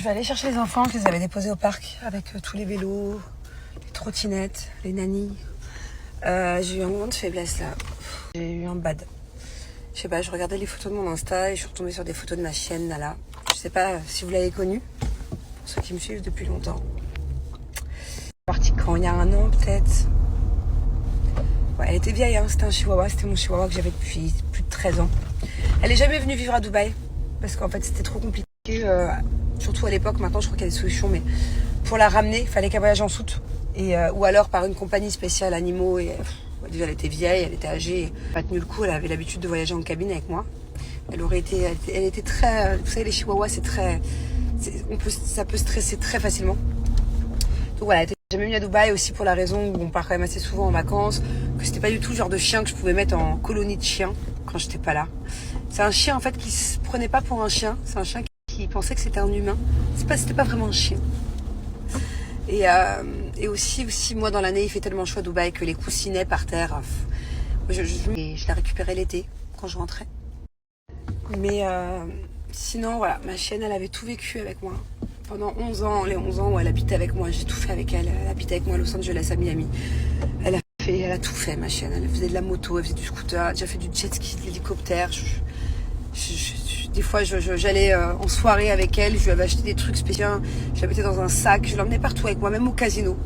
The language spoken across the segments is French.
vais aller chercher les enfants. Je les avais déposés au parc avec tous les vélos, les trottinettes, les nannies. J'ai eu une grande faiblesse là. J'ai eu un bad. Je sais pas, je regardais les photos de mon Insta et je suis retombée sur des photos de ma chienne Nala. Je sais pas si vous l'avez connue, pour ceux qui me suivent depuis longtemps. Partie quand il y a 1 an peut-être. Ouais, elle était vieille, hein. C'était un chihuahua, c'était mon chihuahua que j'avais depuis plus de 13 ans. Elle est jamais venue vivre à Dubaï parce qu'en fait c'était trop compliqué, surtout à l'époque. Maintenant je crois qu'il y a des solutions, mais pour la ramener, il fallait qu'elle voyage en soute ou alors par une compagnie spéciale animaux. Et déjà elle était vieille, elle était âgée, elle n'a pas tenu le coup. Elle avait l'habitude de voyager en cabine avec moi. Elle était très, vous savez les chihuahuas ça peut stresser très facilement. Donc voilà, elle était jamais venue à Dubaï aussi pour la raison où on part quand même assez souvent en vacances, que c'était pas du tout le genre de chien que je pouvais mettre en colonie de chiens quand j'étais pas là. C'est un chien en fait qui se prenait pas pour un chien, c'est un chien qui pensait que c'était un humain. C'était pas vraiment un chien. Et aussi moi dans l'année il fait tellement chaud à Dubaï que les coussinets par terre, je la récupérais l'été quand je rentrais. Mais sinon voilà, ma chienne elle avait tout vécu avec moi. Pendant 11 ans, les 11 ans où elle habitait avec moi, j'ai tout fait avec elle. Elle habitait avec moi à Los Angeles, à Miami. Elle a tout fait, ma chienne. Elle faisait de la moto, elle faisait du scooter, elle a déjà fait du jet ski, de l'hélicoptère. Des fois, j'allais en soirée avec elle, je lui avais acheté des trucs spéciaux. Je la mettais dans un sac, je l'emmenais partout avec moi, même au casino.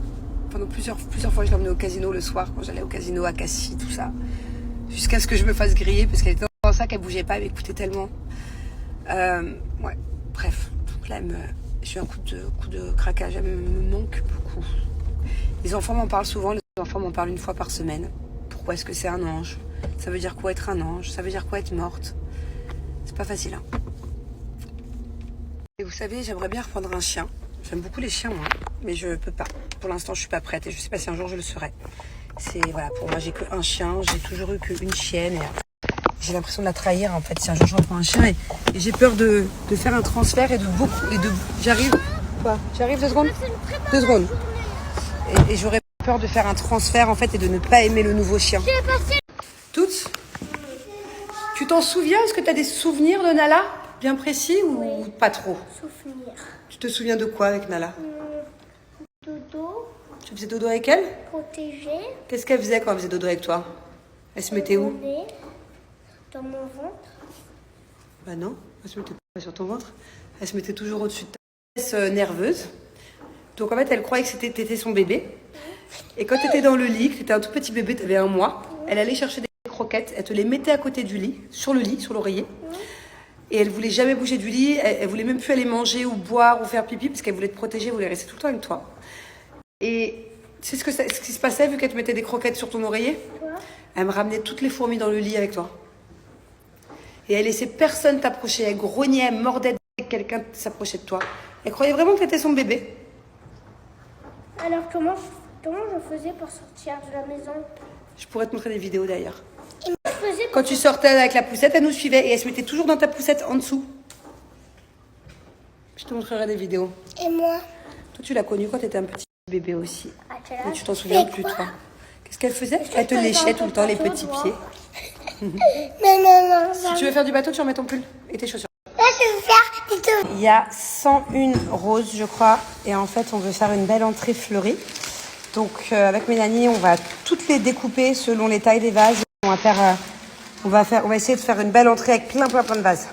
Pendant plusieurs fois, je l'emmenais au casino le soir, quand j'allais au casino à Cassis, tout ça. Jusqu'à ce que je me fasse griller, parce qu'elle était dans un sac, elle bougeait pas, elle m'écoutait tellement. Ouais, bref. Donc là, j'ai eu un coup de craquage, elle me manque beaucoup. Les enfants m'en parlent souvent, les enfants m'en parlent 1 fois par semaine. Pourquoi est-ce que c'est un ange? Ça veut dire quoi être un ange? Ça veut dire quoi être morte? C'est pas facile, hein. Et vous savez, j'aimerais bien reprendre un chien. J'aime beaucoup les chiens, moi, mais je peux pas. Pour l'instant, je suis pas prête et je sais pas si un jour je le serai. Voilà, pour moi, j'ai qu'un chien, j'ai toujours eu qu'une chienne et j'ai l'impression de la trahir en fait si un jour je reprends un chien et j'ai peur de faire un transfert j'arrive 2 secondes. 2 secondes. Et j'aurais peur de faire un transfert en fait et de ne pas aimer le nouveau chien. Toutes, tu t'en souviens? Est-ce que tu as des souvenirs de Nala bien précis ou pas trop? Souvenir. Tu te souviens de quoi avec Nala? Dodo. Tu faisais dodo avec elle? Protégé. Qu'est-ce qu'elle faisait quand elle faisait dodo avec toi? Elle se mettait où? Dans mon ventre. Bah non, elle se mettait pas sur ton ventre. Elle se mettait toujours au-dessus de ta tête nerveuse. Donc en fait, elle croyait que t'étais son bébé. Et quand t'étais dans le lit, que t'étais un tout petit bébé, t'avais 1 mois, elle allait chercher des croquettes, elle te les mettait à côté du lit, sur l'oreiller. Et elle voulait jamais bouger du lit, elle voulait même plus aller manger ou boire ou faire pipi parce qu'elle voulait te protéger, elle voulait rester tout le temps avec toi. Et c'est ce qui se passait vu qu'elle te mettait des croquettes sur ton oreiller? Elle me ramenait toutes les fourmis dans le lit avec toi. Et elle laissait personne t'approcher. Elle grognait, elle mordait dès que quelqu'un s'approchait de toi. Elle croyait vraiment que t'étais son bébé. Alors comment je faisais pour sortir de la maison? Je pourrais te montrer des vidéos d'ailleurs. Quand tu sortais avec la poussette, elle nous suivait et elle se mettait toujours dans ta poussette en dessous. Je te montrerai des vidéos. Et moi? Toi, tu l'as connue quand t'étais un petit bébé aussi. Mais tu t'en Et souviens plus, toi. Qu'est-ce qu'elle faisait? Elle te léchait tout le temps les petits pieds. Non. Si tu veux faire du bateau, tu remets ton pull et tes chaussures. Là, je veux faire du tout. Il y a 101 roses, je crois. Et en fait, on veut faire une belle entrée fleurie. Donc, avec Mélanie, on va toutes les découper selon les tailles des vases. On va essayer de faire une belle entrée avec plein de vases.